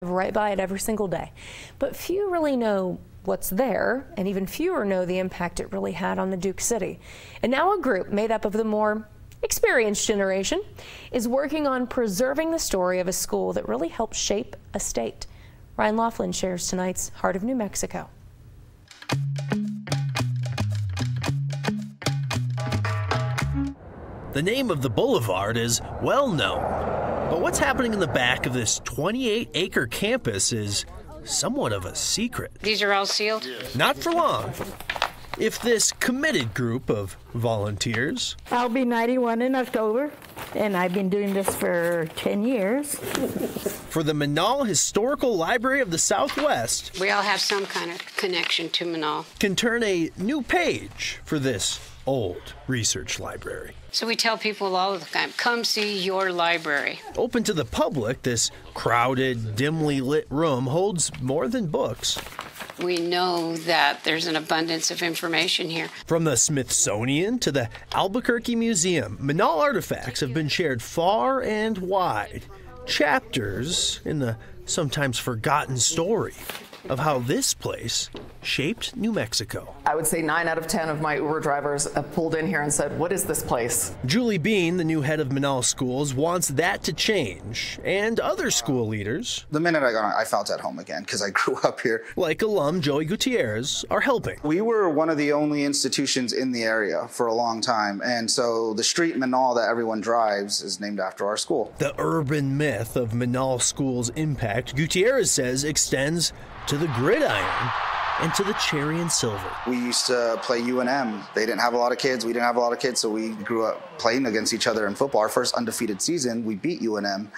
Right by it every single day. But few really know what's there, and even fewer know the impact it really had on the Duke City. And now a group made up of the more experienced generation is working on preserving the story of a school that really helped shape a state. Ryan Laughlin shares tonight's Heart of New Mexico. The name of the boulevard is well known, but what's happening in the back of this 28-acre campus is somewhat of a secret. These are all sealed? Not for long. If this committed group of volunteers... I'll be 91 in October, and I've been doing this for 10 years. For the Menaul Historical Library of the Southwest... We all have some kind of connection to Menaul. ...can turn a new page for this old research library. So we tell people all the time, come see your library. Open to the public, this crowded, dimly lit room holds more than books. We know that there's an abundance of information here. From the Smithsonian to the Albuquerque Museum, Menaul artifacts have been shared far and wide. Chapters in the sometimes forgotten story of how this place shaped New Mexico. I would say 9 out of 10 of my Uber drivers have pulled in here and said, what is this place? Julie Bean, the new head of Menaul Schools, wants that to change, and other school leaders. The minute I got on, I felt at home again because I grew up here. Like alum Joey Gutierrez are helping. We were one of the only institutions in the area for a long time, and so the street Menaul that everyone drives is named after our school. The urban myth of Menaul School's impact, Gutierrez says, extends to the gridiron and to the cherry and silver. We used to play UNM. They didn't have a lot of kids, we didn't have a lot of kids, so we grew up playing against each other in football. Our first undefeated season, we beat UNM,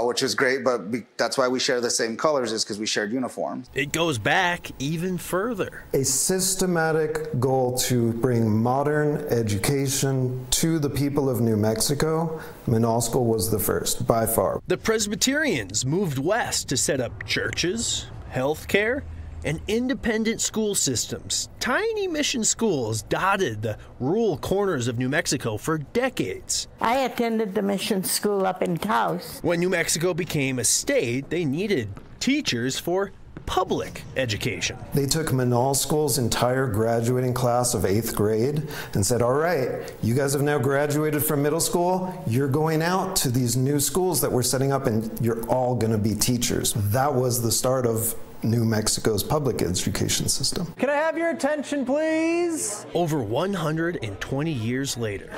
which was great, but that's why we share the same colors, is because we shared uniforms. It goes back even further. A systematic goal to bring modern education to the people of New Mexico. Menaul School was the first, by far. The Presbyterians moved west to set up churches, healthcare, and independent school systems. Tiny mission schools dotted the rural corners of New Mexico for decades. I attended the mission school up in Taos. When New Mexico became a state, they needed teachers for public education. They took Menaul School's entire graduating class of 8th grade and said, all right, you guys have now graduated from middle school, you're going out to these new schools that we're setting up and you're all gonna be teachers. That was the start of New Mexico's public education system. Can I have your attention, please? Over 120 years later,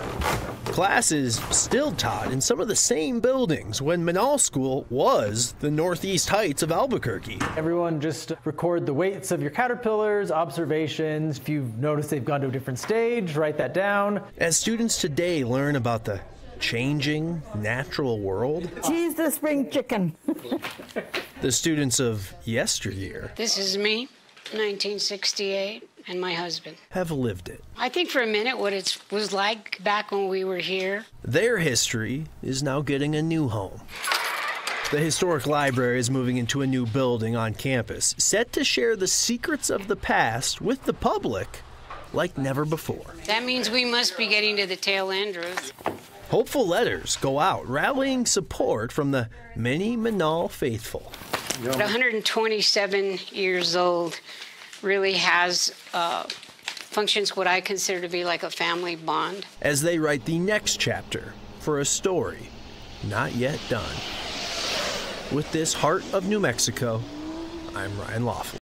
class is still taught in some of the same buildings when Menaul School was the Northeast Heights of Albuquerque. Everyone just record the weights of your caterpillars, observations. If you've noticed they've gone to a different stage, write that down. As students today learn about the changing natural world, She's the spring chicken. the students of yesteryear This is me, 1968, and my husband. have lived it. I think for a minute what it was like back when we were here. Their history is now getting a new home. The historic library is moving into a new building on campus, set to share the secrets of the past with the public like never before. That means we must be getting to the tail end, Ruth. Hopeful letters go out, rallying support from the many Menaul faithful. At 127 years old, really has functions what I consider to be like a family bond. As they write the next chapter for a story not yet done. With this Heart of New Mexico, I'm Ryan Laughlin.